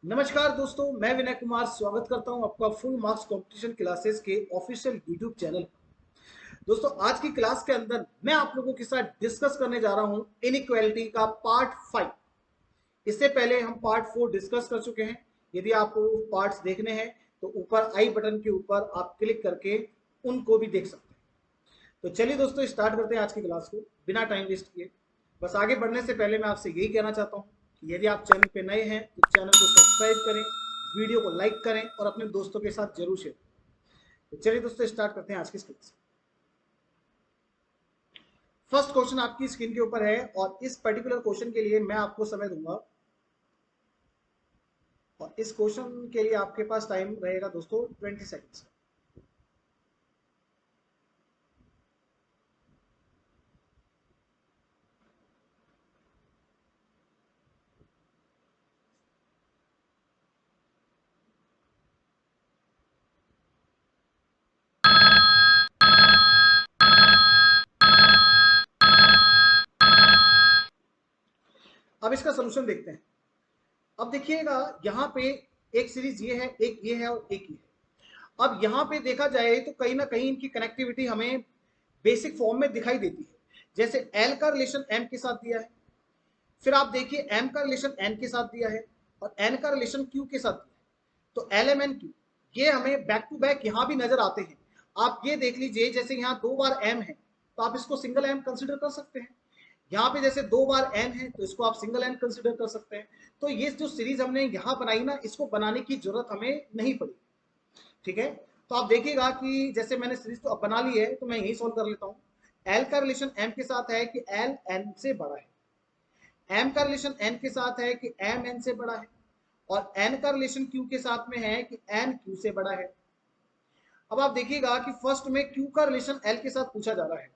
नमस्कार दोस्तों, मैं विनय कुमार स्वागत करता हूं आपका फुल मार्क्स कंपटीशन क्लासेस के ऑफिशियल यूट्यूब चैनल पर। दोस्तों, आज की क्लास के अंदर मैं आप लोगों के साथ डिस्कस करने जा रहा हूं इनइक्वालिटी का पार्ट 5। इससे पहले हम पार्ट 4 डिस्कस कर चुके हैं। यदि आपको पार्ट्स देखने हैं तो ऊपर आई बटन के ऊपर आप क्लिक करके उनको भी देख सकते हैं। तो चलिए दोस्तों, स्टार्ट करते हैं आज की क्लास को बिना टाइम वेस्ट किए। बस आगे बढ़ने से पहले मैं आपसे यही कहना चाहता हूँ कि यदि आप चैनल पे नए हैं तो चैनल को सब्सक्राइब करें, वीडियो को लाइक करें और अपने दोस्तों के साथ जरूर शेयर करें। तो चलिए दोस्तों, स्टार्ट करते हैं आज की क्लास। फर्स्ट क्वेश्चन आपकी स्क्रीन के ऊपर है और इस पर्टिकुलर क्वेश्चन के लिए मैं आपको समय दूंगा। और इस क्वेश्चन के लिए आपके पास टाइम रहेगा दोस्तों 20 सेकेंड्स। अब इसका सोल्यूशन देखते हैं। अब देखिएगा, यहाँ पे एक सीरीज ये है, एक ये है और एक ये है। अब यहाँ पे देखा जाए तो कहीं ना कहीं इनकी कनेक्टिविटी हमें बेसिक फॉर्म में दिखाई देती है। जैसे एल का रिलेशन एम के साथ दिया है, फिर आप देखिए एम का रिलेशन एन के साथ दिया है और एन का रिलेशन क्यू के साथ दिया है। तो एल एम एन क्यू ये हमें बैक टू बैक यहाँ भी नजर आते हैं। आप ये देख लीजिए, जैसे यहाँ 2 बार एम है तो आप इसको सिंगल एम कंसिडर कर सकते हैं। यहाँ पे जैसे 2 बार एन है तो इसको आप सिंगल एन कंसिडर कर सकते हैं। तो ये जो सीरीज हमने यहाँ बनाई ना, इसको बनाने की जरूरत हमें नहीं पड़ी। ठीक है, तो आप देखिएगा कि जैसे मैंने सीरीज तो अब बना ली है तो मैं यही सॉल्व कर लेता हूँ। एल का रिलेशन एम के साथ है कि एल एन से बड़ा है, एम का रिलेशन एन के साथ है कि एम एन से बड़ा है, और एन का रिलेशन क्यू के साथ में है कि एन क्यू से बड़ा है। अब आप देखिएगा कि फर्स्ट में क्यू का रिलेशन एल के साथ पूछा जा रहा है,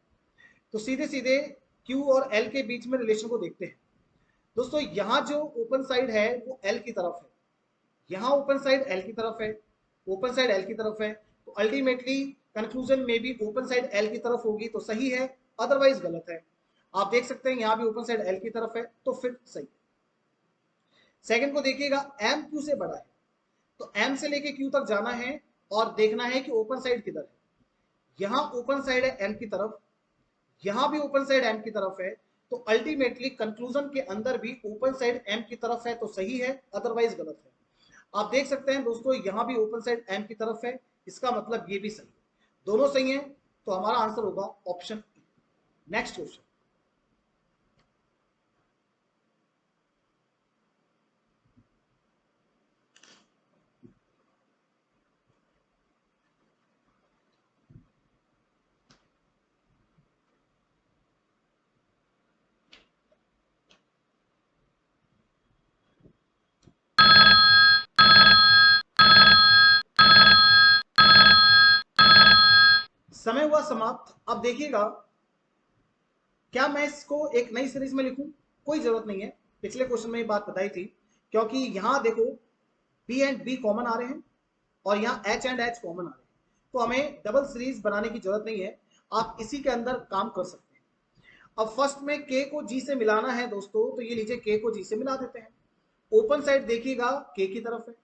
तो सीधे सीधे क्यू और एल के बीच में रिलेशन को देखते हैं। दोस्तों, यहाँ जो ओपन साइड है वो एल की तरफ है, यहाँ ओपन साइड एल की तरफ है, ओपन साइड एल की तरफ है। तो अल्टीमेटली कंक्लूजन में भी ओपन साइड एल की तरफ होगी तो सही है, अदरवाइज गलत है। आप देख सकते हैं यहाँ भी ओपन साइड एल की तरफ है तो फिर सही। सेकंड को देखिएगा, एम क्यू से बड़ा है, तो एम से लेके क्यू तक जाना है और देखना है कि ओपन साइड किधर है। यहाँ ओपन साइड है एम की तरफ, यहाँ भी ओपन साइड एम की तरफ है। तो अल्टीमेटली कंक्लूजन के अंदर भी ओपन साइड एम की तरफ है तो सही है, अदरवाइज गलत है। आप देख सकते हैं दोस्तों, यहाँ भी ओपन साइड एम की तरफ है, इसका मतलब ये भी सही है। दोनों सही है तो हमारा आंसर होगा ऑप्शन ई। Next question. समय हुआ समाप्त। अब देखिएगा, क्या मैं इसको एक नई सीरीज में लिखूं? कोई जरूरत नहीं है, पिछले क्वेश्चन में ये बात बताई थी। क्योंकि यहां देखो, बी एंड बी कॉमन आ रहे हैं और यहाँ एच एंड एच कॉमन आ रहे हैं, तो हमें डबल सीरीज बनाने की जरूरत नहीं है। आप इसी के अंदर काम कर सकते हैं। अब फर्स्ट में के को जी से मिलाना है दोस्तों, तो ये लीजिए के को जी से मिला देते हैं। ओपन साइड देखिएगा के की तरफ है,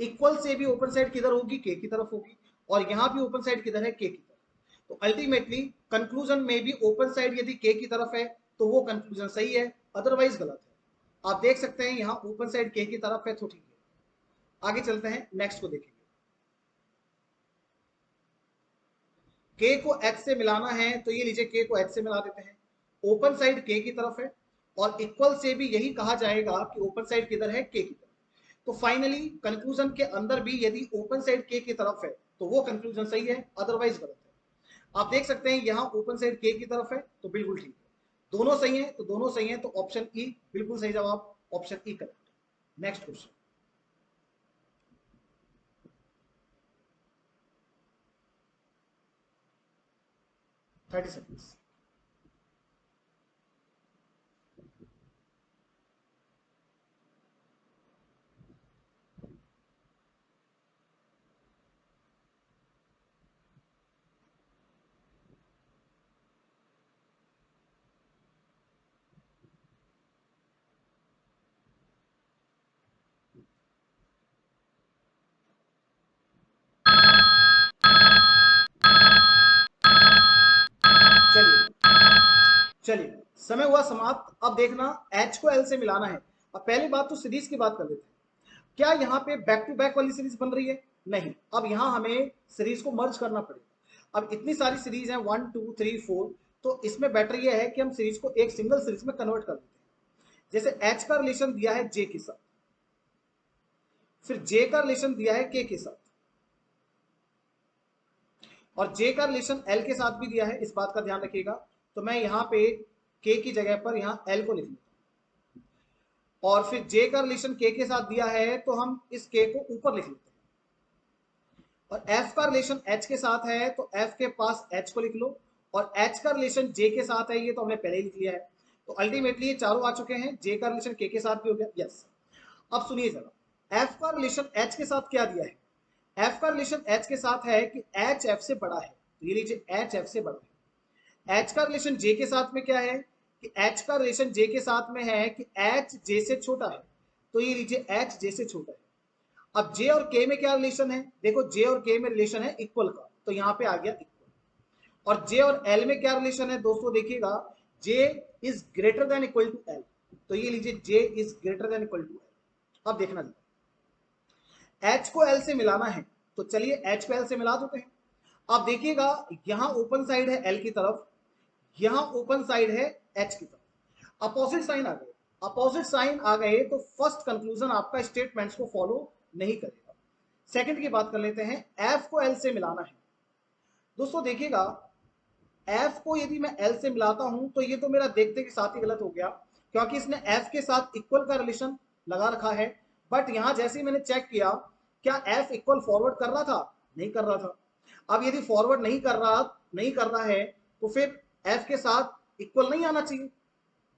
इक्वल से भी ओपन साइड किधर होगी? के की तरफ होगी। और यहां भी ओपन साइड किधर है? के की तरफ। तो अल्टीमेटली कंक्लूजन में भी ओपन साइड यदि के की तरफ है तो वो कंक्लूजन सही है, अदरवाइज गलत है। आप देख सकते हैं यहाँ ओपन साइड के की तरफ है तो ठीक है। आगे चलते हैं, नेक्स्ट को देखेंगे। के को एच से मिलाना है तो ये लीजिए के को एच से मिला देते हैं। ओपन साइड के की तरफ है और इक्वल से भी यही कहा जाएगा कि ओपन साइड किधर है? के की तरफ। तो फाइनली कंक्लूजन के अंदर भी यदि ओपन साइड के की तरफ है तो वो कंक्लूजन सही है, अदरवाइज गलत है। आप देख सकते हैं यहाँ ओपन साइड के की तरफ है तो बिल्कुल ठीक है। दोनों सही है तो दोनों सही है, तो ऑप्शन ई बिल्कुल सही जवाब, option E correct. Next question. 30 seconds. चलिए समय हुआ समाप्त। अब देखना H को L से मिलाना है। अब पहली बात तो सीरीज की बात कर लेते हैं। क्या यहाँ पे बैक टू बैक वाली सीरीज बन रही है? नहीं। अब यहाँ हमें सीरीज को मर्ज करना पड़ेगा। अब इतनी सारी सीरीज है 1 2 3 4, तो इसमें बेटर यह है कि हम सीरीज को एक सिंगल सीरीज में कन्वर्ट कर देते हैं। जैसे H का रिलेशन दिया है J के साथ, फिर J का रिलेशन दिया है K के साथ, और J का रिलेशन L के साथ भी दिया है, इस बात का ध्यान रखिएगा। तो मैं यहाँ पे K की जगह पर यहाँ L को लिख लूँ, और फिर J का रिलेशन K के साथ दिया है तो हम इस K को ऊपर लिख लेते हैं, और F का रिलेशन H के साथ है तो F के पास H को लिख लो, और H का रिलेशन J के साथ है, ये तो हमने पहले ही लिख लिया है। तो अल्टीमेटली ये चारों आ चुके हैं। J का रिलेशन K के साथ भी हो गया, यस। अब सुनिए जरा, F का रिलेशन H के साथ क्या दिया है? F का रिलेशन H के साथ है कि H F से बड़ा है, तो ये लीजिए H F से बड़ा है। H का रिलेशन J के साथ में क्या है कि H का रिलेशन J के साथ में है कि H J से छोटा है, तो ये लीजिए H J से छोटा है। अब J और K में क्या रिलेशन है? देखो J और K में रिलेशन है इक्वल का, तो यहाँ पे आ गया इक्वल। और J और L में क्या रिलेशन है दोस्तों? देखिएगा, J is greater than equal to L, तो ये लीजिए J is greater than equal to L। अब देखना जी, H को L से मिलाना है, तो चलिए H को L से मिला देते हैं। अब देखिएगा, यहां ओपन साइड है L की तरफ, यहां ओपन साइड है H की तरफ। अपोजिट साइन आ गए, अपोजिट साइन आ गए तो फर्स्ट कंक्लूजन आपका स्टेटमेंट्स को फॉलो नहीं करेगा। सेकंड की बात कर लेते हैं, F को L से मिलाना है। दोस्तों देखिएगा, F को यदि मैं L से मिलाता हूं तो ये तो मेरा देखते के साथ ही गलत हो गया, क्योंकि इसने F के साथ इक्वल का रिलेशन लगा रखा है। बट यहां जैसे ही मैंने चेक किया, क्या F इक्वल फॉरवर्ड कर रहा था? नहीं कर रहा था। अब यदि फॉरवर्ड नहीं कर रहा है तो फिर F के साथ इक्वल नहीं आना चाहिए,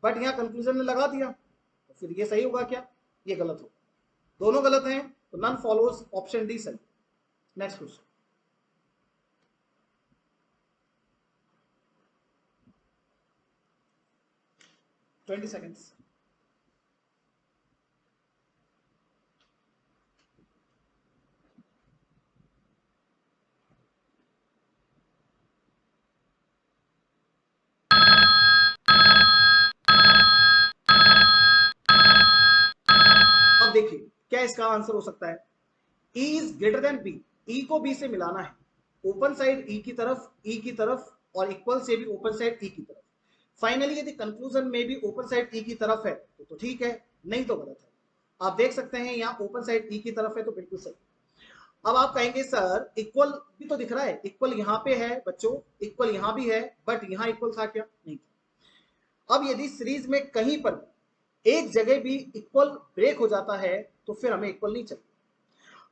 बट यहां कंक्लूजन ने लगा दिया, तो फिर ये सही होगा क्या? ये गलत होगा। दोनों गलत हैं, तो नन फॉलोज, ऑप्शन डी सही। Next question. 20 seconds। अब देखिए क्या इसका आंसर हो सकता है? E is greater then B। E को B से मिलाना है, ओपन साइड E की तरफ, E की तरफ, और इक्वल से भी ओपन साइड E की तरफ। फाइनली यदि कंक्लूजन में भी ओपन साइड E की तरफ है तो ठीक है, नहीं तो गलत है। आप देख सकते हैं यहाँ ओपन साइड E की तरफ है, तो बिल्कुल सही। अब आप कहेंगे सर इक्वल भी तो दिख रहा है, इक्वल यहाँ पे है बच्चों, इक्वल यहाँ भी है, बट यहाँ इक्वल था क्या? नहीं था। अब यदि सीरीज में कहीं पर एक जगह भी इक्वल ब्रेक हो जाता है तो फिर हमें इक्वल नहीं चाहिए।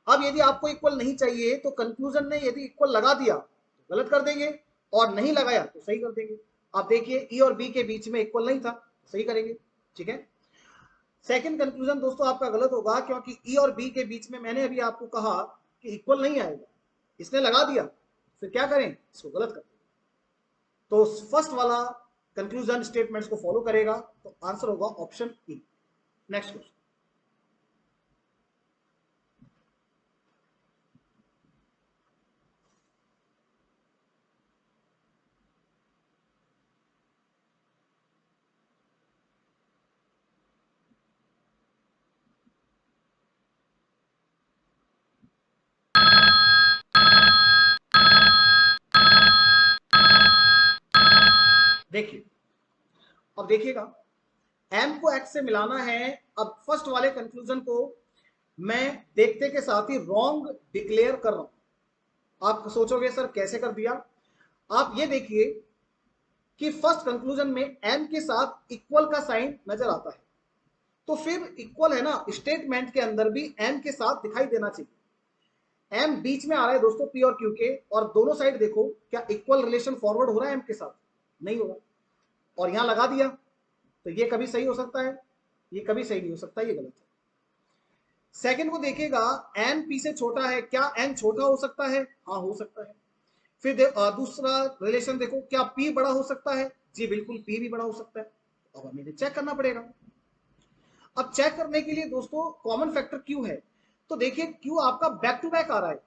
अब यदि आपको इक्वल नहीं चाहिए तो कंक्लूजन ने यदि इक्वल लगा दिया तो गलत कर देंगे, और नहीं लगाया तो सही कर देंगे। आप देखिए ई और बी के बीच में इक्वल नहीं था, तो सही करेंगे। ठीक है, सेकंड कंक्लूजन दोस्तों आपका गलत होगा, क्योंकि ई और बी के बीच में मैंने अभी आपको कहा कि इक्वल नहीं आएगा, इसने लगा दिया, फिर क्या करें? इसको गलत कर दें। तो फर्स्ट वाला कंक्लूजन स्टेटमेंट्स को फॉलो करेगा, तो आंसर होगा ऑप्शन ई। Next question. देखिए, अब देखिएगा, एम को एक्स से मिलाना है। अब फर्स्ट वाले कंक्लूजन को मैं देखते के साथ ही रॉन्ग डिक्लेयर कर रहा हूं। आप सोचोगे सर कैसे कर दिया? आप ये देखिए कि फर्स्ट कंक्लूजन में एम के साथ इक्वल का साइन नजर आता है, तो फिर इक्वल है ना, स्टेटमेंट के अंदर भी एम के साथ दिखाई देना चाहिए। एम बीच में आ रहा है दोस्तों पी और क्यू के, और दोनों साइड देखो, क्या इक्वल रिलेशन फॉरवर्ड हो रहा है एम के साथ? नहीं होगा, और यहां लगा दिया, तो ये कभी सही हो सकता है? ये कभी सही नहीं हो सकता, ये गलत है। सेकंड को देखिएगा, एन पी से छोटा है, क्या एन छोटा हो सकता है? हाँ हो सकता है। फिर दूसरा रिलेशन देखो, क्या पी बड़ा हो सकता है? जी बिल्कुल, पी भी बड़ा हो सकता है। अब हमें चेक करना पड़ेगा। अब चेक करने के लिए दोस्तों कॉमन फैक्टर क्यू है, तो देखिए क्यू आपका बैक टू बैक आ रहा है।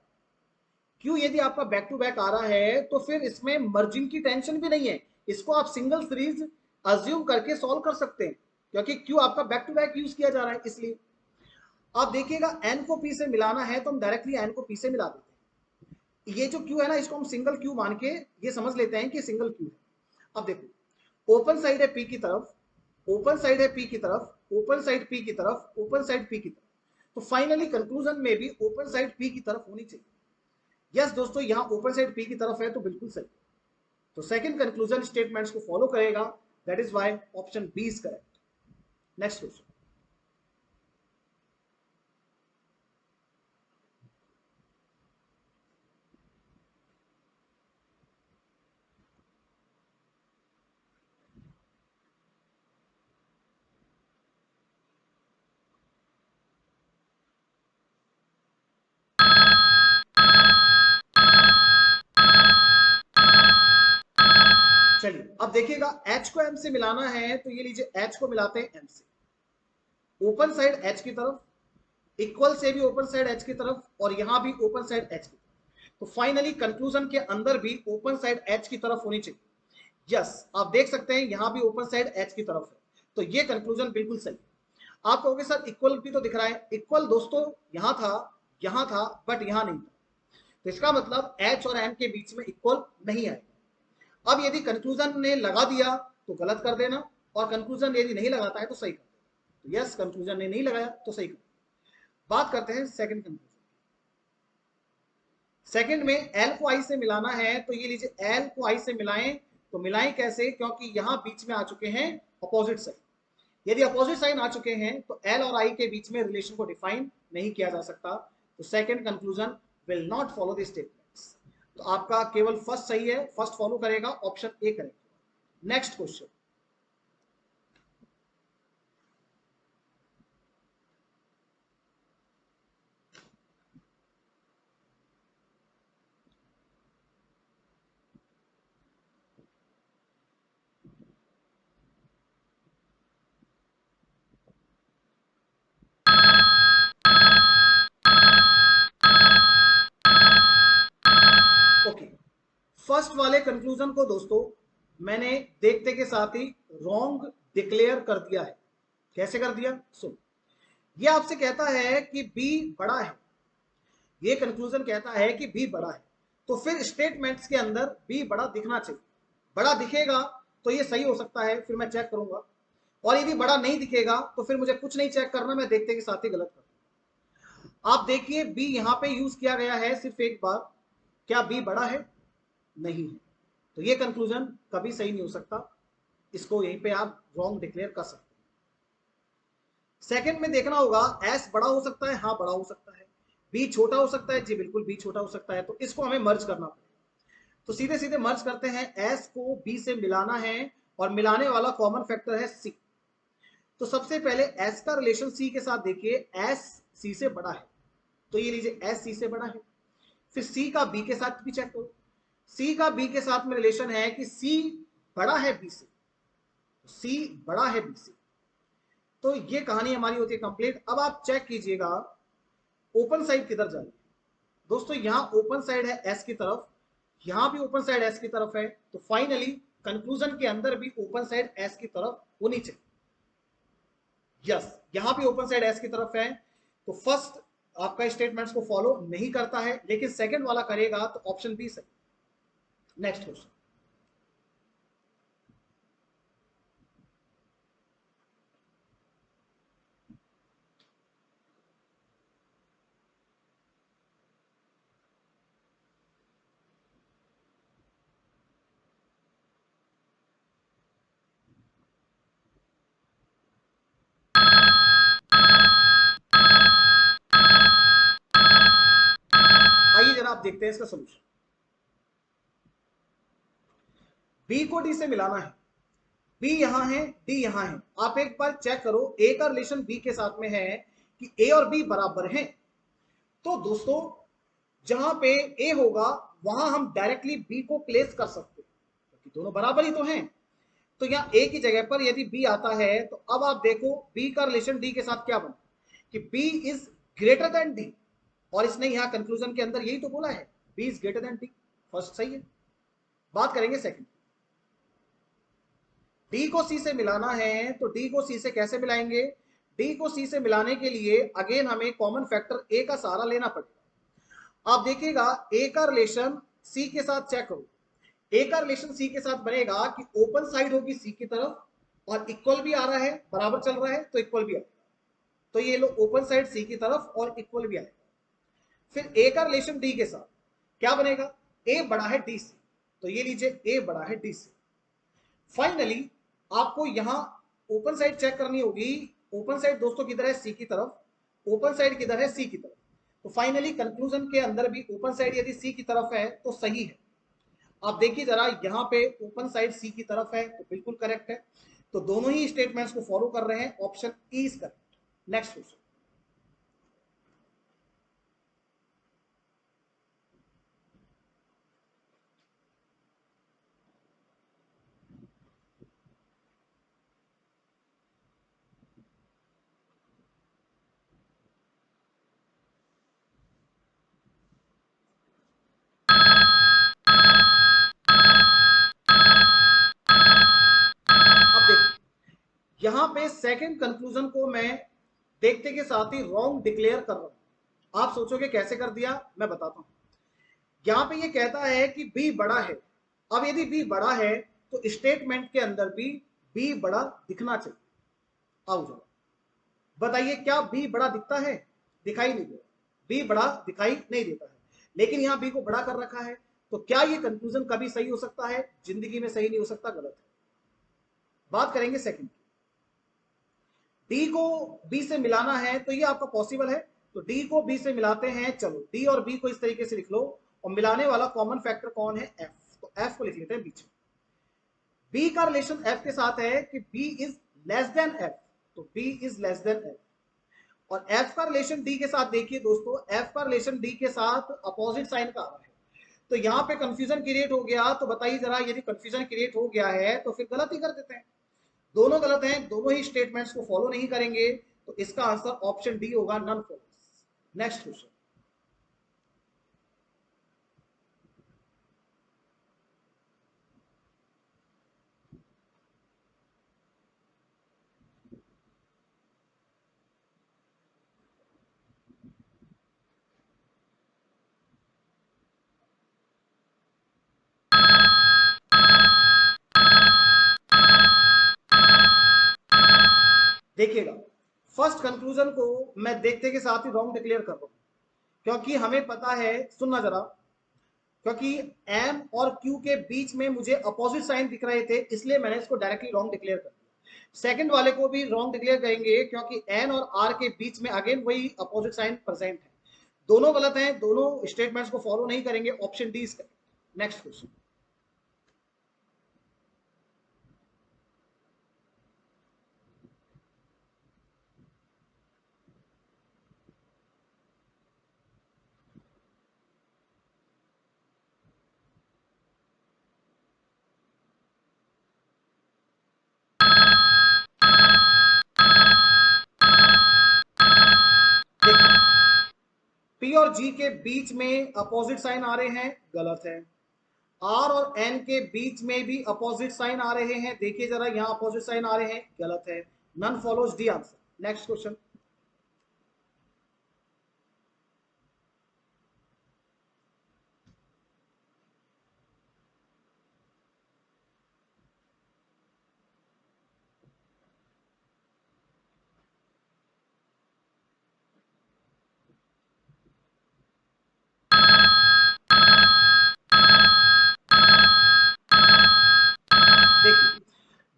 क्यू यदि आपका बैक टू बैक आ रहा है तो फिर इसमें मर्जिंग की टेंशन भी नहीं है, इसको आप सिंगल सीरीज अज्यूम करके सॉल्व कर सकते हैं, क्योंकि क्यू आपका बैक टू बैक यूज किया जा रहा है। इसलिए आप देखिएगा n को p से मिलाना है तो हम डायरेक्टली n को p से मिला देते हैं। ये जो q है ना, इसको हम सिंगल q मान के ये समझ लेते हैं कि सिंगल q है। अब देखो ओपन साइड है p की तरफ, ओपन साइड है p की तरफ, ओपन साइड p की तरफ, ओपन साइड p की तरफ, तो फाइनली कंक्लूजन में भी ओपन साइड p की तरफ होनी चाहिए। यस दोस्तों, यहां ओपन साइड p की तरफ है तो बिल्कुल सही। तो सेकंड कंक्लूजन स्टेटमेंट्स को फॉलो करेगा, that is why option B is correct. Next question. चलिए अब देखिएगा H को M से मिलाना है तो ये लीजिए H को मिलाते हैं M से, ओपन साइड H की तरफ, इक्वल से भी ओपन साइड H की तरफ, और यहां भी ओपन साइड H की तरफ। तो फाइनली कंक्लूजन के अंदर भी ओपन साइड H की तरफ होनी चाहिए। यस, आप देख सकते हैं यहां भी ओपन साइड H की तरफ है, तो ये कंक्लूजन बिल्कुल सही। आप कहोगे सर इक्वल भी तो दिख रहा है। इक्वल दोस्तों यहां था बट यहां नहीं था, तो इसका मतलब H और M के बीच में इक्वल नहीं आएगा। अब यदि कंक्लूजन ने लगा दिया तो गलत कर देना, और कंक्लूजन यदि नहीं लगाता है तो सही कर देना। तो यस, कंक्लूजन ने नहीं लगाया तो सही कर देना। बात करते हैं सेकंड कंक्लूजन। सेकंड में एल को आई से मिलाना है तो ये लीजिए एल को आई से मिलाएं, तो मिलाएं कैसे, क्योंकि यहां बीच में आ चुके हैं अपोजिट साइन। यदि अपोजिट साइन आ चुके हैं तो एल और आई के बीच में रिलेशन को डिफाइन नहीं किया जा सकता। तो second conclusion will not follow the statements. तो आपका केवल फर्स्ट सही है, फर्स्ट फॉलो करेगा, option A correct. Next question. Okay, first वाले कंक्लूजन को दोस्तों मैंने देखते के साथ ही रॉन्ग डिक्लेयर कर दिया है। कैसे कर दिया सुन, ये आपसे कहता है कि बी बड़ा है, ये कंक्लूजन कहता है कि बी बड़ा है, तो फिर स्टेटमेंट्स के अंदर बी बड़ा दिखना चाहिए। बड़ा दिखेगा तो ये सही हो सकता है, फिर मैं चेक करूंगा, और यदि बड़ा नहीं दिखेगा तो फिर मुझे कुछ नहीं चेक करना, मैं देखते के साथ ही गलत करूंगा। आप देखिए बी यहां पे यूज किया गया है सिर्फ एक बार, क्या बी बड़ा है? नहीं है, तो ये कंक्लूजन कभी सही नहीं हो सकता। इसको यहीं पे आप रॉन्ग डिक्लेयर कर सकते हैं। सेकंड में देखना होगा एस बड़ा हो सकता है, हाँ बड़ा हो सकता है। बी छोटा हो सकता है, जी बिल्कुल बी छोटा हो सकता है। तो इसको हमें मर्ज करना पड़ेगा, तो सीधे सीधे मर्ज करते हैं। एस को बी से मिलाना है और मिलाने वाला कॉमन फैक्टर है सी। तो सबसे पहले एस का रिलेशन सी के साथ देखिए, एस सी से बड़ा है, तो ये लीजिए एस सी से बड़ा है। फिर सी का बी के साथ भी चेक करो, सी का बी के साथ में रिलेशन है कि सी बड़ा है बी से, सी बड़ा है बी से। तो ये कहानी हमारी होती है कंप्लीट। अब आप चेक कीजिएगा ओपन साइड किधर जा रही है। दोस्तों यहां ओपन साइड है एस की तरफ, यहां भी ओपन साइड एस की तरफ है, तो फाइनली कंक्लूजन के अंदर भी ओपन साइड एस की तरफ होनी चाहिए। यस, यहां भी ओपन साइड एस की तरफ है, तो फर्स्ट आपका स्टेटमेंट्स को फॉलो नहीं करता है, लेकिन सेकंड वाला करेगा, तो ऑप्शन बी सही। Next question. आइए जरा आप देखते हैं इसका सोल्यूशन। बी को डी से मिलाना है, बी यहां है डी यहां है। आप एक बार चेक करो, ए का रिलेशन बी के साथ में है कि ए और बी बराबर हैं। तो दोस्तों जहां पे ए होगा वहां हम डायरेक्टली बी को प्लेस कर सकते हैं, क्योंकि दोनों बराबर ही तो हैं। तो यहां ए की जगह पर यदि बी आता है, तो अब आप देखो बी का रिलेशन डी के साथ क्या बना कि B is greater than D, और इसने यहां कंक्लूजन के अंदर यही तो बोला है, B is greater than D. First सही है। बात करेंगे सेकंड। डी को सी से मिलाना है तो डी को सी से कैसे मिलाएंगे? डी को सी से मिलाने के लिए अगेन हमें कॉमन फैक्टर ए का सहारा लेना पड़ेगा। आप देखिएगा ए का रिलेशन सी के साथ चेक करो। ए का रिलेशन सी के साथ बनेगा कि ओपन साइड होगी सी की तरफ और इक्वल भी आ रहा है, बराबर चल रहा है तो इक्वल भी आएगा। तो ये लो ओपन साइड सी की तरफ और इक्वल भी आएगा। फिर ए का रिलेशन डी के साथ क्या बनेगा? ए बड़ा है डी से, तो ये लीजिए ए बड़ा है डी से। फाइनली आपको यहां ओपन साइड चेक करनी होगी। ओपन साइड दोस्तों किधर है? सी की तरफ। ओपन साइड किधर है? सी की तरफ। तो फाइनली कंक्लूजन के अंदर भी ओपन साइड यदि सी की तरफ है तो सही है। आप देखिए जरा, यहां पे ओपन साइड सी की तरफ है तो बिल्कुल करेक्ट है। तो दोनों ही स्टेटमेंट्स को फॉलो कर रहे हैं, option E is correct. Next question. अब देखो यहां पे सेकंड कंक्लूजन को मैं देखते के साथ ही रॉन्ग डिक्लेयर कर रहा हूं। आप सोचोगे कैसे कर दिया, मैं बताता हूं। यहां पे ये कहता है कि बी बड़ा है। अब यदि बी बड़ा है तो स्टेटमेंट के अंदर भी बी बड़ा दिखना चाहिए। आओ जरा बताइए, क्या बी बड़ा दिखता है? दिखाई नहीं देता। बी बड़ा दिखाई नहीं देता है, लेकिन यहां बी को बड़ा कर रखा है। तो क्या ये कंक्लूजन कभी सही हो सकता है? जिंदगी में सही नहीं हो सकता, गलत है। बात करेंगे सेकंड। डी को बी से मिलाना है तो ये आपका पॉसिबल है। तो डी को बी से मिलाते हैं। चलो डी और बी को इस तरीके से लिख लो, और मिलाने वाला कॉमन फैक्टर कौन है? एफ। तो एफ को लिख लेते हैं बीच में। बी का रिलेशन एफ के साथ है कि B is less than F, तो B is less than F. और एफ का रिलेशन डी के साथ देखिए दोस्तों, एफ का रिलेशन डी के साथ अपोजिट साइन का आ रहा है। तो यहां पे कंफ्यूजन क्रिएट हो गया। तो बताइए जरा, यदि कंफ्यूजन क्रिएट हो गया है तो फिर गलत ही कर देते हैं। दोनों गलत हैं, दोनों ही स्टेटमेंट्स को फॉलो नहीं करेंगे। तो इसका आंसर ऑप्शन डी होगा, नन फॉलोस। Next question. देखिएगा, फर्स्ट कंक्लूजन को मैं देखते के साथ ही रॉन्ग डिक्लेयर कर रहा हूं, क्योंकि हमें पता है, सुनना जरा, क्योंकि एम और क्यू के बीच में मुझे अपोजिट साइन दिख रहे थे, इसलिए मैंने इसको डायरेक्टली रॉन्ग डिक्लेयर कर दिया। सेकंड वाले को भी रॉन्ग डिक्लेयर करेंगे क्योंकि एन और आर के बीच में अगेन वही अपोजिट साइन प्रेजेंट है। दोनों गलत हैं, दोनों स्टेटमेंट्स को फॉलो नहीं करेंगे, option D is correct. Next question. देखिए, पी और जी के बीच में अपोजिट साइन आ रहे हैं, गलत है। आर और एन के बीच में भी अपोजिट साइन आ रहे हैं, देखिए जरा यहां अपोजिट साइन आ रहे हैं, गलत है। None follows the answer. Next question. देखिए,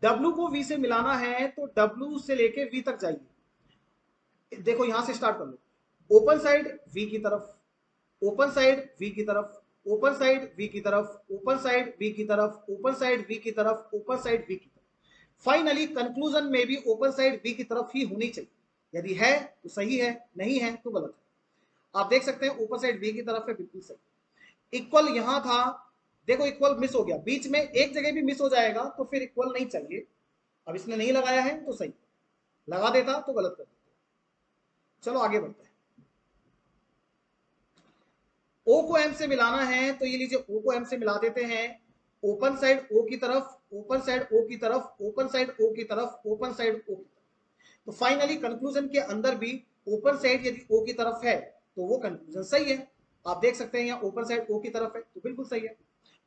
W को V से मिलाना है तो W से लेके V तक जाइए। देखो यहां से स्टार्ट कर लो। ओपन साइड V की तरफ, ओपन साइड V की तरफ, ओपन साइड V की तरफ, ओपन साइड V की तरफ, ओपन साइड V की तरफ, ओपन साइड V की तरफ। फाइनली कंक्लूजन में भी ओपन साइड V की तरफ ही होनी चाहिए। यदि है तो सही है, नहीं है तो गलत है। आप देख सकते हैं ओपन साइड V की तरफ है, बिल्कुल सही। इक्वल यहां था, देखो इक्वल मिस हो गया, बीच में एक जगह भी मिस हो जाएगा तो फिर इक्वल नहीं चाहिए। अब इसने नहीं लगाया है तो सही, लगा देता तो गलत कर देता। चलो आगे बढ़ते हैं। ओ को एम से मिलाना है तो ये लीजिए, ओ को एम से मिला देते हैं। ओपन साइड ओ की तरफ, ओपन साइड ओ की तरफ, ओपन साइड ओ की तरफ, ओपन साइड ओ की तरफ। तो फाइनली कंक्लूजन के अंदर भी ओपन साइड यदि ओ की तरफ है तो वो कंक्लूजन सही है। आप देख सकते हैं यहाँ ओपन साइड ओ की तरफ है तो बिल्कुल सही है।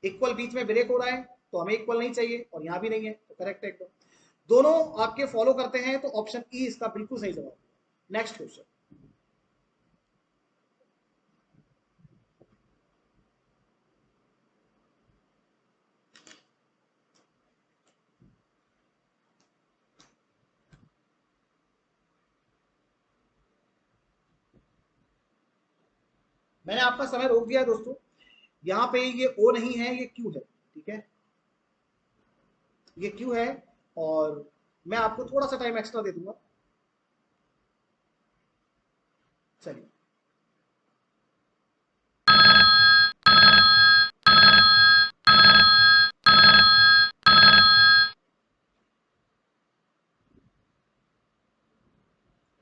इक्वल बीच में ब्रेक हो रहा है तो हमें इक्वल नहीं चाहिए और यहाँ भी नहीं है तो करेक्ट है एकदम। दोनों आपके फॉलो करते हैं तो ऑप्शन ई इसका बिल्कुल सही जवाब। Next question. मैंने आपका समय रोक दिया दोस्तों। यहाँ पे ये ओ नहीं है, ये क्यू है, ठीक है, ये क्यू है और मैं आपको थोड़ा सा टाइम एक्स्ट्रा दे दूंगा। चलिए,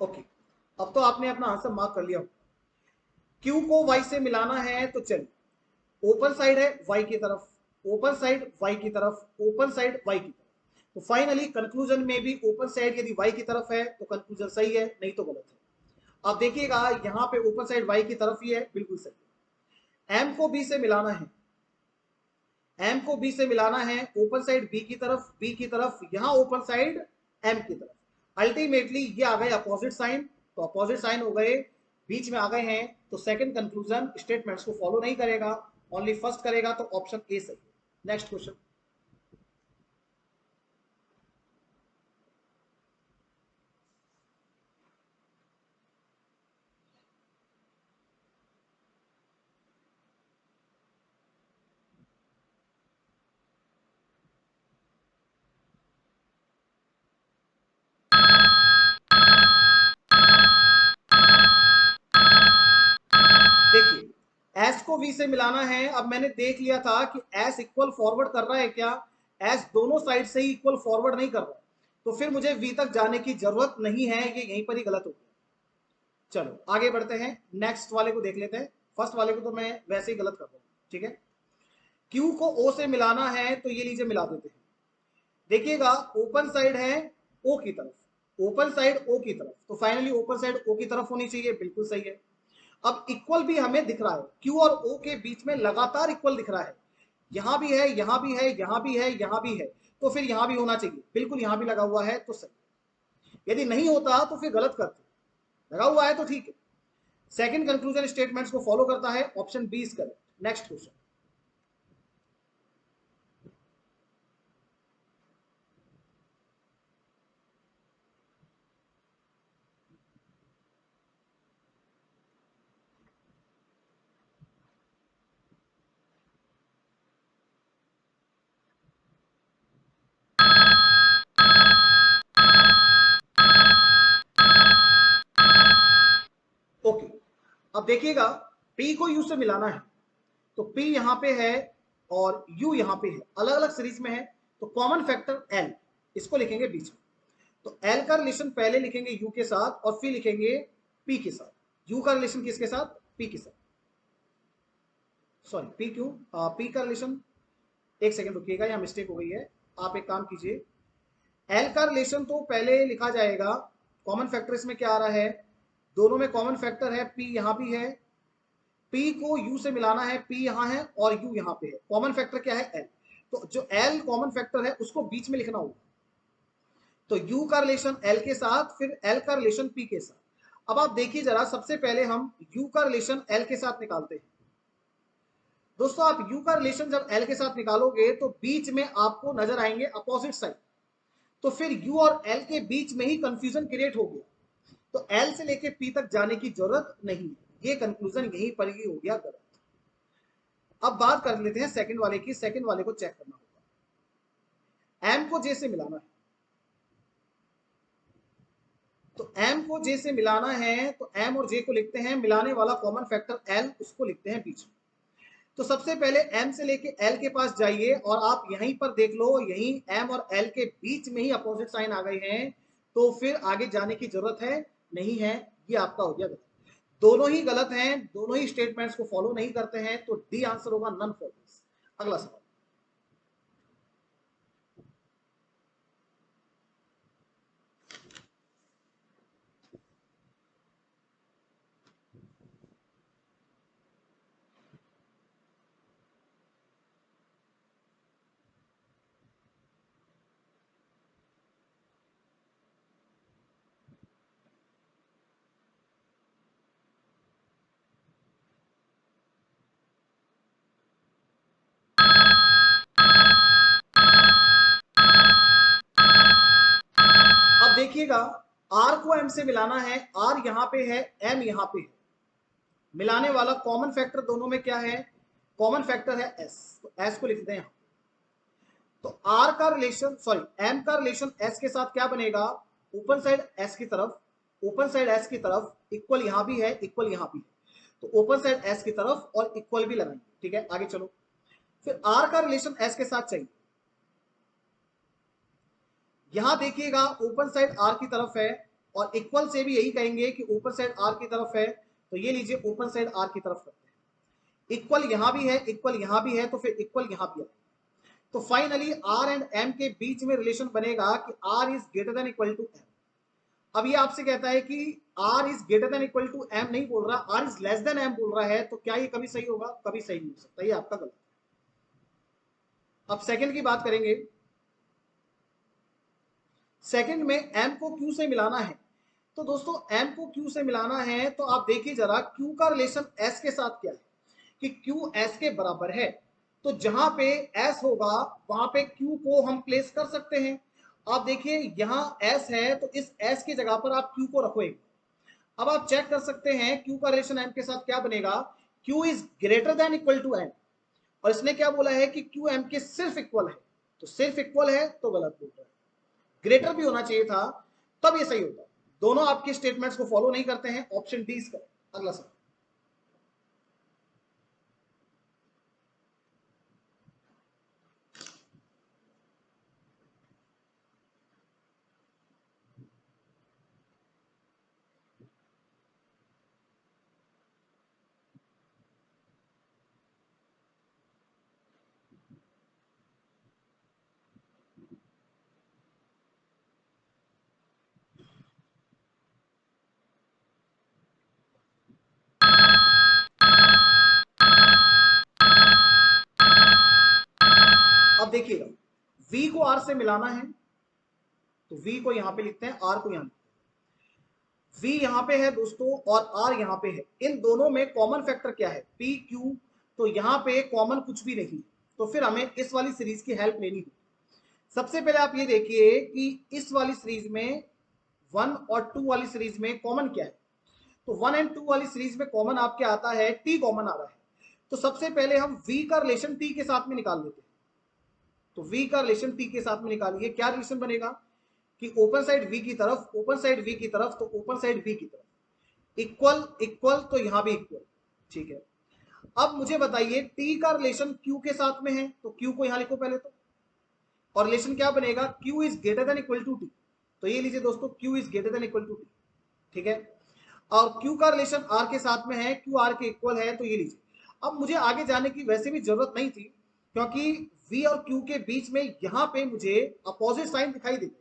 ओके, अब तो आपने अपना आंसर मार्क कर लिया। क्यू को वाई से मिलाना है तो चलिए, ओपन साइड है वाई की तरफ, ओपन साइड वाई की तरफ, ओपन साइड वाई की तरफ। तो फाइनली कंक्लूजन में भी ओपन साइड यदि वाई की तरफ है तो कंक्लूजन सही है, नहीं तो गलत है। अब देखिएगा यहाँ पे ओपन साइड वाई की तरफ ही है, बिल्कुल सही है। एम को बी से मिलाना है, एम को बी से मिलाना है, ओपन साइड बी की तरफ, बी की तरफ, यहाँ ओपन साइड एम की तरफ। अल्टीमेटली ये आ गए अपोजिट साइन, तो अपोजिट साइन हो गए, बीच में आ गए हैं, तो सेकंड कंक्लूजन स्टेटमेंट्स को फॉलो नहीं करेगा, ओनली फर्स्ट करेगा, तो ऑप्शन ए सही। Next question. देखिए एस को वी से मिलाना है। अब मैंने देख लिया था कि एस इक्वल फॉरवर्ड कर रहा है क्या, एस दोनों साइड से ही इक्वल फॉरवर्ड नहीं कर रहा, तो फिर मुझे वी तक जाने की जरूरत नहीं है, ये यहीं पर ही गलत हो गया। चलो आगे बढ़ते हैं, नेक्स्ट वाले को देख लेते हैं। फर्स्ट वाले को तो मैं वैसे ही गलत कर रहा हूँ, ठीक है। क्यू को ओ से मिलाना है तो ये लीजिए मिला देते हैं। देखिएगा ओपन साइड है ओ की तरफ, ओपन साइड ओ की तरफ, तो फाइनली ओपन साइड ओ की तरफ होनी चाहिए, बिल्कुल सही है। अब इक्वल भी हमें दिख रहा है, क्यू और ओ के बीच में लगातार इक्वल दिख रहा है, यहां भी है, यहां भी है, यहां भी है, यहां भी है, तो फिर यहां भी होना चाहिए, बिल्कुल यहां भी लगा हुआ है तो सही। यदि नहीं होता तो फिर गलत करते, लगा हुआ है तो ठीक है। सेकंड कंक्लूजन स्टेटमेंट्स को फॉलो करता है, option B is correct. Next question. Okay, अब देखिएगा P को U से मिलाना है, तो P यहां पे है और U यहां पे है, अलग अलग सीरीज में है, तो कॉमन फैक्टर L, इसको लिखेंगे बीच में। तो L का रिलेशन पहले लिखेंगे U के साथ और फिर लिखेंगे P के साथ। U का रिलेशन किसके साथ, P के साथ, सॉरी P क्यों, P का रिलेशन, एक सेकंड रुकिएगा, यहाँ मिस्टेक हो गई है। आप एक काम कीजिए, L का रिलेशन तो पहले लिखा जाएगा, कॉमन फैक्टर इसमें क्या आ रहा है, दोनों में कॉमन फैक्टर है, P यहां भी है, P को U से मिलाना है, P यहां है और U यहां पे है, कॉमन फैक्टर क्या है L, तो जो L कॉमन फैक्टर है उसको बीच में लिखना होगा। तो U का रिलेशन L के साथ, फिर L का रिलेशन P के साथ। अब आप देखिए जरा, सबसे पहले हम U का रिलेशन L के साथ निकालते हैं। दोस्तों आप U का रिलेशन जब L के साथ निकालोगे तो बीच में आपको नजर आएंगे अपोजिट साइड, तो फिर U और L के बीच में ही कंफ्यूजन क्रिएट हो गया, तो L से लेके P तक जाने की जरूरत नहीं है, ये कंक्लूजन यहीं पर ही हो गया गलत। अब बात कर लेते हैं सेकंड वाले की, सेकंड वाले को चेक करना होगा। M को J से मिलाना है, तो M को J से मिलाना है तो M और J को लिखते हैं, मिलाने वाला कॉमन फैक्टर L, उसको लिखते हैं बीच में। तो सबसे पहले M से लेके L के पास जाइए और आप यहीं पर देख लो, यहीं M और L के बीच में ही अपोजिट साइन आ गए हैं, तो फिर आगे जाने की जरूरत है नहीं है, ये आपका हो गया गलत। दोनों ही गलत हैं, दोनों ही स्टेटमेंट्स को फॉलो नहीं करते हैं, तो डी आंसर होगा, नन फॉलो। अगला सवाल। देखिएगा आर को एम से मिलाना है, आर यहां पे है, एम यहां पे है, मिलाने वाला कॉमन फैक्टर दोनों में क्या है, कॉमन फैक्टर है एस, तो एस को लिख दें यहां। तो आर का रिलेशन सॉरी एम का रिलेशन एस के साथ क्या बनेगा, ओपन साइड एस की तरफ, ओपन साइड एस की तरफ इक्वल यहां भी है, इक्वल यहां भी है, तो ओपन साइड एस की तरफ और इक्वल भी लगाएंगे। ठीक है, आगे चलो। फिर आर का रिलेशन एस के साथ चाहिए, यहां देखिएगा ओपन साइड आर की तरफ है और इक्वल से भी यही कहेंगे कि ओपन साइड आर की तरफ है, तो ये लीजिए ओपन साइड आर की तरफ करते हैं, इक्वल यहां भी है, इक्वल यहां भी है, तो फिर इक्वल यहां भी है। तो फाइनली आर एंड एम के बीच में रिलेशन बनेगा कि R is greater than equal to M. अब ये आपसे कहता है कि R is greater than equal to M नहीं बोल रहा, R is less than M बोल रहा है, तो क्या ये कभी सही होगा, कभी सही नहीं हो सकता, ये आपका गलत है। अब सेकंड की बात करेंगे, सेकंड में एम को क्यू से मिलाना है, तो दोस्तों एम को क्यू से मिलाना है तो आप देखिए जरा क्यू का रिलेशन एस के साथ क्या है, कि क्यू एस के बराबर है, तो जहां पे एस होगा वहां पे क्यू को हम प्लेस कर सकते हैं। आप देखिए यहां एस है तो इस एस की जगह पर आप क्यू को रखो एक। अब आप चेक कर सकते हैं क्यू का रिलेशन एम के साथ क्या बनेगा, Q is greater than equal to M, और इसने क्या बोला है कि क्यू एम के सिर्फ इक्वल है, तो सिर्फ इक्वल है तो गलत बोल रहा है, ग्रेटर भी होना चाहिए था तब ये सही होता। दोनों आपके स्टेटमेंट्स को फॉलो नहीं करते हैं, ऑप्शन डी इसका। अगला सवाल, अब देखिएगा v को r से मिलाना है, तो v को यहां पे लिखते हैं, r को यहां, v यहां पे है दोस्तों और r यहां पे है, इन दोनों में कॉमन फैक्टर क्या है, p q, तो यहां पे कॉमन कुछ भी नहीं, तो फिर हमें इस वाली सीरीज की हेल्प लेनी होगी। सबसे पहले आप ये देखिए कि इस वाली सीरीज में 1 और 2 वाली सीरीज में कॉमन क्या है, तो 1 एंड 2 वाली सीरीज में कॉमन आपके आता है t कॉमन आ रहा है, तो सबसे पहले हम v का रिलेशन t के साथ में निकाल लेते हैं। तो v का रिलेशन t के साथ में निकालिए, क्या रिलेशन बनेगा कि ओपन साइड v की तरफ, ओपन साइड v की तरफ, तो ओपन साइड v की तरफ इक्वल इक्वल, तो यहां भी इक्वल। ठीक है, अब मुझे बताइए t का रिलेशन q के साथ में है, तो q को यहां लिखो पहले तो, और रिलेशन क्या बनेगा, q is greater than equal to t, तो ये लीजिए दोस्तों q is greater than equal to t। ठीक है, और q का रिलेशन r के साथ में है, q r के इक्वल है, तो ये लीजिए। अब मुझे आगे जाने की वैसे भी जरूरत नहीं थी, क्योंकि v और q के बीच में यहां पे मुझे अपोजिट साइन दिखाई देते,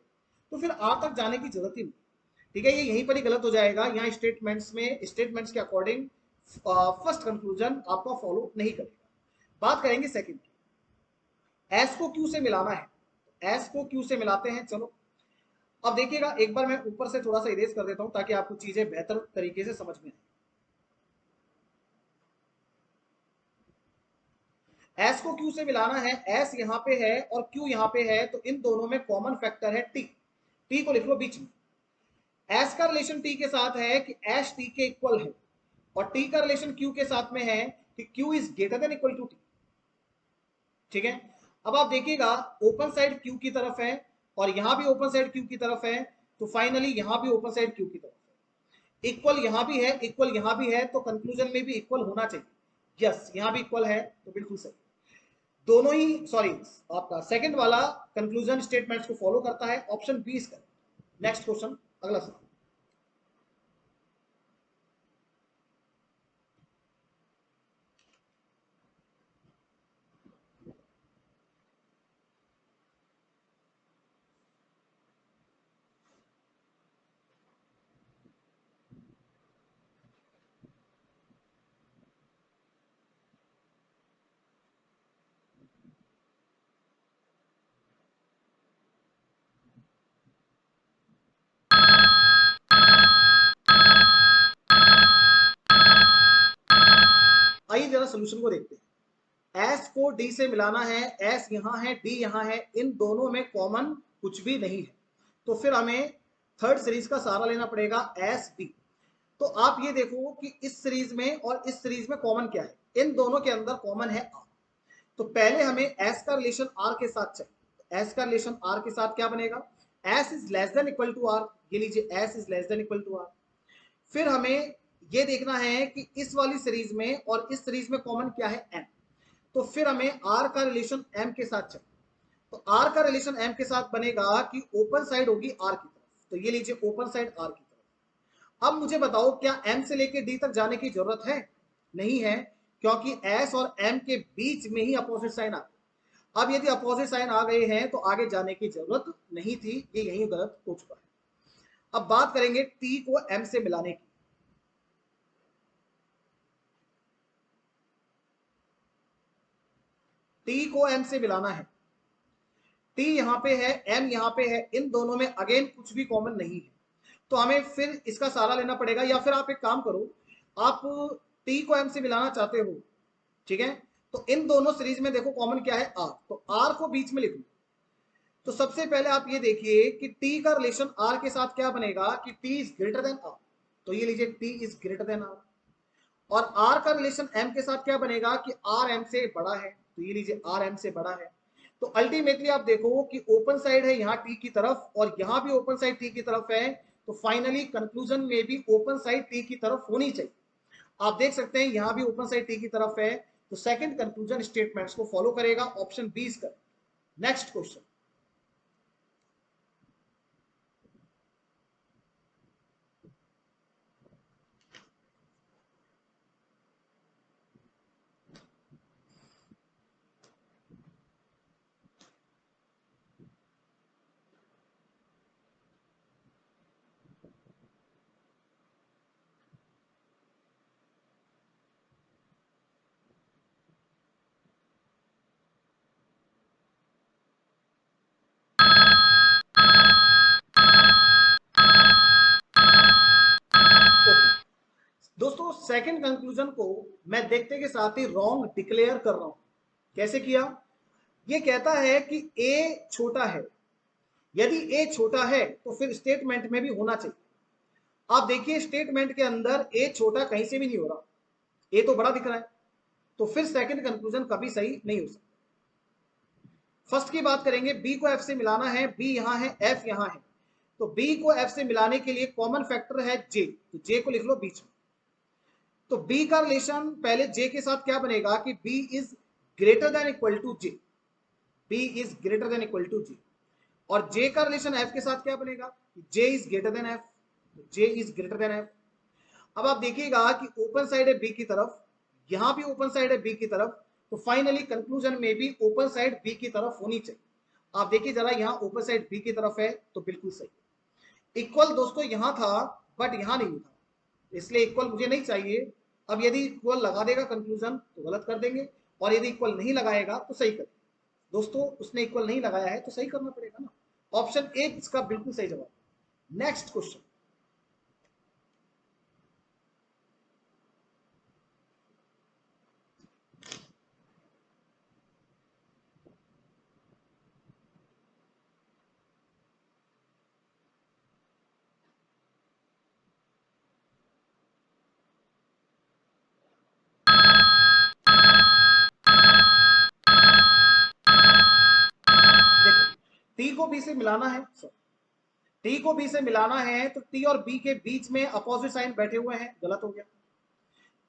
तो फिर r तक जाने की जरूरत ही नहीं। ठीक है, ये यहीं पर ही गलत हो जाएगा, यहाँ स्टेटमेंट्स में स्टेटमेंट्स के अकॉर्डिंग फर्स्ट कंक्लूजन आपका फॉलो नहीं करेगा। बात करेंगे सेकंड की, एस को क्यू से मिलाना है, एस को क्यू से मिलाते हैं। चलो अब देखिएगा, एक बार मैं ऊपर से थोड़ा सा इरेज कर देता हूं ताकि आपको चीजें बेहतर तरीके से समझ में आए। एस को क्यू से मिलाना है, एस यहां पे है और क्यू यहां पे है, तो इन दोनों में कॉमन फैक्टर है टी, टी को लिख लो बीच में। एस का रिलेशन टी के साथ है कि एस टी के इक्वल है, और टी का रिलेशन क्यू के साथ में है कि Q is greater than equal to T. ठीक है, अब आप देखिएगा ओपन साइड क्यू की तरफ है और यहां भी ओपन साइड क्यू की तरफ है, तो फाइनली यहां भी ओपन साइड क्यू की तरफ है, इक्वल यहां भी है, इक्वल यहां भी है, तो कंक्लूजन में भी इक्वल होना चाहिए। यस, यहां भी इक्वल है, तो बिल्कुल सही, दोनों ही सॉरी आपका सेकंड वाला कंक्लूजन स्टेटमेंट्स को फॉलो करता है, ऑप्शन बी इसका। नेक्स्ट क्वेश्चन, अगला सवाल। आइए जरा सोल्यूशन को देखते हैं। एस को डी से मिलाना है, एस यहां है, डी यहां है, इन दोनों में कॉमन कुछ भी नहीं है, तो फिर हमें थर्ड सीरीज का सहारा लेना पड़ेगा एस बी। तो आप ये देखो कि इस सीरीज में और इस सीरीज में कॉमन क्या है, इन दोनों के अंदर कॉमन है आर। तो पहले हमें एस का रिलेशन आर के साथ चाहिए। एस का रिलेशन आर के साथ क्या बनेगा, S is less than equal to R, ये लीजिए S is less than equal to R. फिर हमें ये देखना है कि इस वाली सीरीज में और इस सीरीज में कॉमन क्या है, एम। तो फिर हमें आर का रिलेशन एम के साथ चाहिए। तो आर का रिलेशन एम के साथ बनेगा कि ओपन साइड होगी आर की तरफ, तो ये लीजिए ओपन साइड आर की तरफ। अब मुझे बताओ क्या एम से लेके डी तक जाने की जरूरत है, नहीं है, क्योंकि एस और एम के बीच में ही अपोजिट साइन आ गए। अब यदि अपोजिट साइन आ गए हैं तो आगे जाने की जरूरत नहीं थी, ये यही गलत हो चुका है। अब बात करेंगे टी को एम से मिलाने की। टी को एम से मिलाना है, टी यहां पे है, एम यहां पे है, इन दोनों में अगेन कुछ भी कॉमन नहीं है, तो हमें फिर इसका सहारा लेना पड़ेगा। या फिर आप एक काम करो, आप टी को एम से मिलाना चाहते हो, ठीक है, तो इन दोनों सीरीज में देखो कॉमन क्या है, आर, तो आर को बीच में लिख लो। तो सबसे पहले आप ये देखिए कि टी का रिलेशन आर के साथ क्या बनेगा कि T is greater than R, तो ये लीजिए T is greater than R. और आर का रिलेशन एम के साथ क्या बनेगा कि आर एम से बड़ा है, तो ये लीजिए आर एम से बड़ा है। तो अल्टीमेटली आप देखो कि ओपन साइड है यहाँ टी की तरफ और यहाँ भी ओपन साइड टी की तरफ है, तो फाइनली कंक्लूजन में भी ओपन साइड टी की तरफ होनी चाहिए। आप देख सकते हैं यहाँ भी ओपन साइड टी की तरफ है, तो सेकंड कंक्लूजन स्टेटमेंट्स को फॉलो करेगा, option B is correct. Next question. Okay दोस्तों, सेकंड कंक्लूजन को मैं देखते के साथ ही रॉन्ग डिक्लेयर कर रहा हूं। कैसे किया, ये कहता है कि ए छोटा है, यदि ए छोटा है तो फिर स्टेटमेंट में भी होना चाहिए। आप देखिए स्टेटमेंट के अंदर ए छोटा कहीं से भी नहीं हो रहा, ए तो बड़ा दिख रहा है, तो फिर सेकंड कंक्लूजन कभी सही नहीं हो सकता। फर्स्ट की बात करेंगे, बी को एफ से मिलाना है, बी यहां है, एफ यहां है, तो बी को एफ से मिलाने के लिए कॉमन फैक्टर है जे, तो जे को लिख लो बीच में। तो बी का रिलेशन पहले जे के साथ क्या बनेगा कि B is greater than equal to J, B is greater than equal to J. और जे का रिलेशन एफ के साथ क्या बनेगा, J is greater than F, J is greater than F. अब आप देखिएगा कि ओपन साइड है बी की तरफ, यहां भी ओपन साइड है बी की तरफ, तो फाइनली कंक्लूजन में भी ओपन साइड बी की तरफ होनी चाहिए। आप देखिए जरा, यहां ओपन साइड बी की तरफ है, तो बिल्कुल सही। इक्वल दोस्तों यहां था बट यहां नहीं था, इसलिए इक्वल मुझे नहीं चाहिए। अब यदि इक्वल लगा देगा कंक्लूजन तो गलत कर देंगे, और यदि इक्वल नहीं लगाएगा तो सही कर। दोस्तों उसने इक्वल नहीं लगाया है तो सही करना पड़ेगा ना, ऑप्शन ए इसका बिल्कुल सही जवाब। Next question. देखो टी को बी से मिलाना है, टी को बी से मिलाना है, तो टी और बी के बीच में अपोजिट साइन बैठे हुए हैं, गलत हो गया।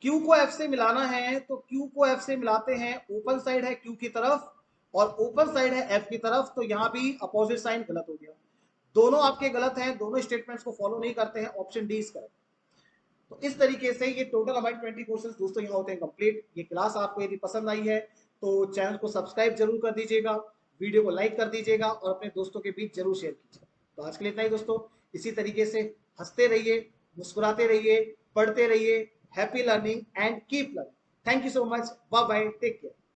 क्यू को एफ से मिलाना है, तो क्यू को एफ से मिलाते हैं, ओपन साइड है क्यू की तरफ और ओपन साइड है एफ की तरफ, तो यहां भी अपोजिट साइन गलत हो गया। दोनों आपके गलत हैं, दोनों स्टेटमेंट्स को फॉलो नहीं करते हैं, ऑप्शन डी इज करेक्ट। तो इस तरीके से ये टोटल हमारे 20 क्वेश्चंस दोस्तों यहाँ होते हैं कंप्लीट। ये क्लास आपको यदि पसंद आई है तो चैनल को सब्सक्राइब जरूर कर दीजिएगा, वीडियो को लाइक कर दीजिएगा और अपने दोस्तों के बीच जरूर शेयर कीजिए। तो आज के लिए इतना ही दोस्तों, इसी तरीके से हंसते रहिए, मुस्कुराते रहिए, पढ़ते रहिए। Happy learning and keep learning. Thank you so much, bye bye, take care.